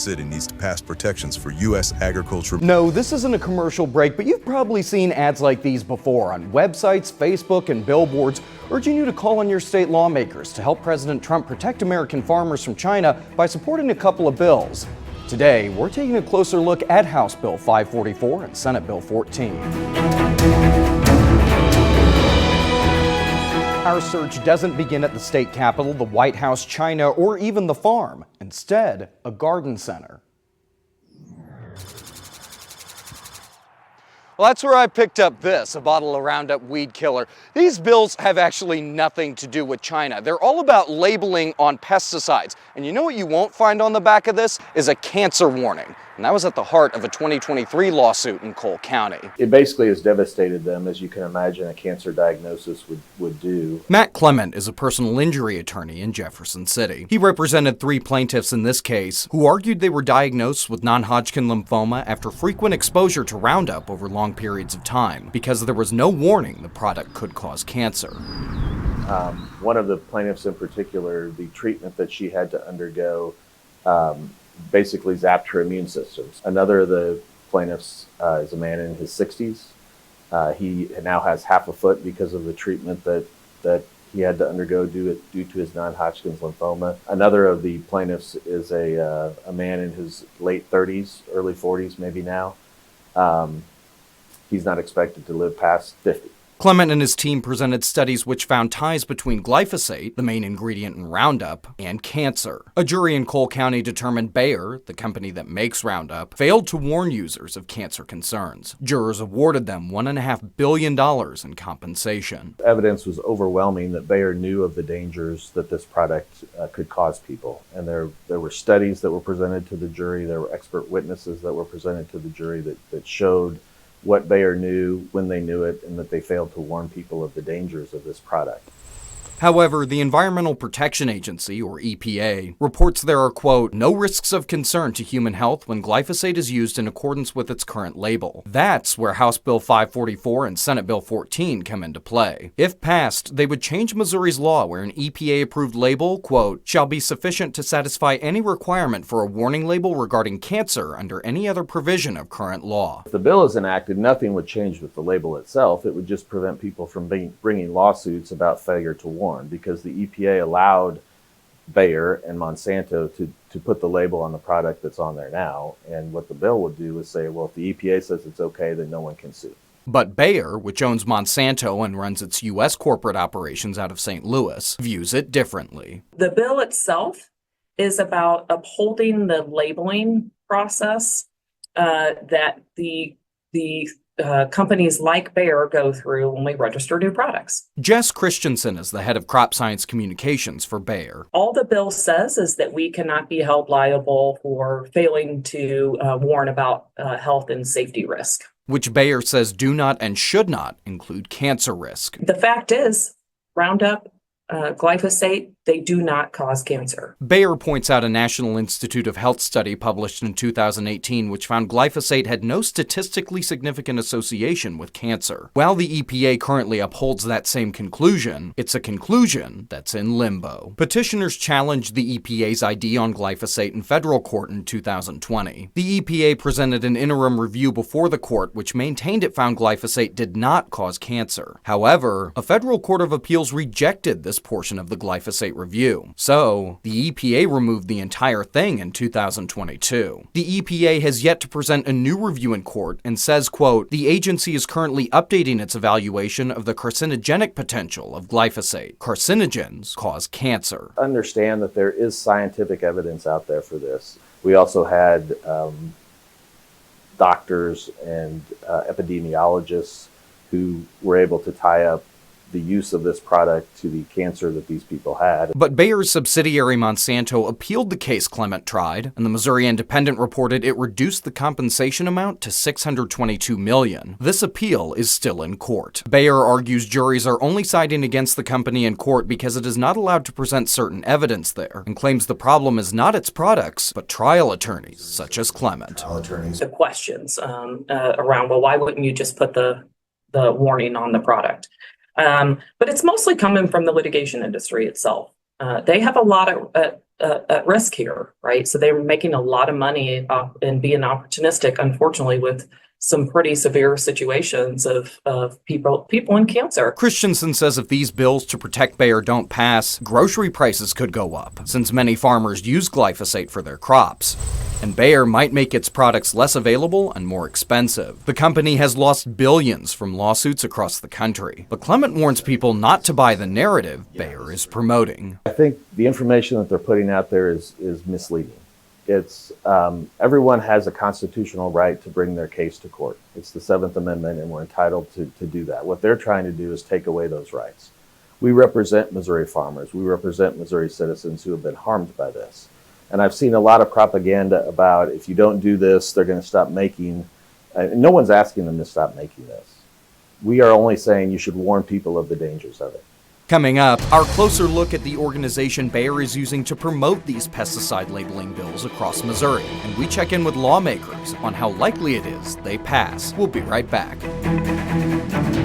City needs to pass protections for U.S. agriculture. No, this isn't a commercial break, but you've probably seen ads like these before on websites, Facebook, and billboards urging you to call on your state lawmakers to help President Trump protect American farmers from China by supporting a couple of bills. Today, we're taking a closer look at House Bill 544 and Senate Bill 14. Our search doesn't begin at the state capitol, the White House, China, or even the farm. Instead, a garden center. Well, that's where I picked up this, a bottle of Roundup weed killer. These bills have actually nothing to do with China. They're all about labeling on pesticides. And you know what you won't find on the back of this is a cancer warning. And that was at the heart of a 2023 lawsuit in Cole County. It basically has devastated them, as you can imagine a cancer diagnosis would do. Matt Clement is a personal injury attorney in Jefferson City. He represented 3 plaintiffs in this case who argued they were diagnosed with non-Hodgkin lymphoma after frequent exposure to Roundup over long periods of time because there was no warning the product could cause cancer. One of the plaintiffs in particular, the treatment that she had to undergo basically zapped her immune systems. Another of the plaintiffs is a man in his 60s. He now has half a foot because of the treatment that he had to undergo due to his non-Hodgkin's lymphoma. Another of the plaintiffs is a man in his late 30s, early 40s maybe now. He's not expected to live past 50. Clement and his team presented studies which found ties between glyphosate, the main ingredient in Roundup, and cancer. A jury in Cole County determined Bayer, the company that makes Roundup, failed to warn users of cancer concerns. Jurors awarded them $1.5 billion in compensation. Evidence was overwhelming that Bayer knew of the dangers that this product could cause people. And there were studies that were presented to the jury, there were expert witnesses that were presented to the jury that showed what Bayer knew, when they knew it, and that they failed to warn people of the dangers of this product. However, the Environmental Protection Agency, or EPA, reports there are, quote, no risks of concern to human health when glyphosate is used in accordance with its current label. That's where House Bill 544 and Senate Bill 14 come into play. If passed, they would change Missouri's law where an EPA-approved label, quote, shall be sufficient to satisfy any requirement for a warning label regarding cancer under any other provision of current law. If the bill is enacted, nothing would change with the label itself. It would just prevent people from bringing lawsuits about failure to warn, because the EPA allowed Bayer and Monsanto to put the label on the product that's on there now. And what the bill would do is say, well, if the EPA says it's okay, then no one can sue. But Bayer, which owns Monsanto and runs its U.S. corporate operations out of St. Louis, views it differently. The bill itself is about upholding the labeling process that the companies like Bayer go through when we register new products. Jess Christensen is the head of crop science communications for Bayer. All the bill says is that we cannot be held liable for failing to warn about health and safety risk. Which Bayer says do not and should not include cancer risk. The fact is, Roundup, glyphosate, they do not cause cancer. Bayer points out a National Institute of Health study published in 2018 which found glyphosate had no statistically significant association with cancer. While the EPA currently upholds that same conclusion, it's a conclusion that's in limbo. Petitioners challenged the EPA's ID on glyphosate in federal court in 2020. The EPA presented an interim review before the court which maintained it found glyphosate did not cause cancer. However, a federal court of appeals rejected this portion of the glyphosate review. So, the EPA removed the entire thing in 2022. The EPA has yet to present a new review in court and says, quote, the agency is currently updating its evaluation of the carcinogenic potential of glyphosate. Carcinogens cause cancer. Understand that there is scientific evidence out there for this. We also had doctors and epidemiologists who were able to tie up the use of this product to the cancer that these people had. But Bayer's subsidiary Monsanto appealed the case Clement tried, and the Missouri Independent reported it reduced the compensation amount to $622 million. This appeal is still in court. Bayer argues juries are only siding against the company in court because it is not allowed to present certain evidence there, and claims the problem is not its products, but trial attorneys, such as Clement. The questions around, well, why wouldn't you just put the warning on the product? But it's mostly coming from the litigation industry itself. They have a lot at risk here, right? So they're making a lot of money and being opportunistic, unfortunately, with some pretty severe situations of people in cancer. Christensen says if these bills to protect Bayer don't pass, grocery prices could go up, since many farmers use glyphosate for their crops. And Bayer might make its products less available and more expensive. The company has lost billions from lawsuits across the country. But Clement warns people not to buy the narrative Bayer is promoting. I think the information that they're putting out there is misleading. It's everyone has a constitutional right to bring their case to court. It's the 7th Amendment, and we're entitled to do that. What they're trying to do is take away those rights. We represent Missouri farmers. We represent Missouri citizens who have been harmed by this. And I've seen a lot of propaganda about if you don't do this, they're going to stop making. No one's asking them to stop making this. We are only saying you should warn people of the dangers of it. Coming up, our closer look at the organization Bayer is using to promote these pesticide labeling bills across Missouri. And we check in with lawmakers on how likely it is they pass. We'll be right back.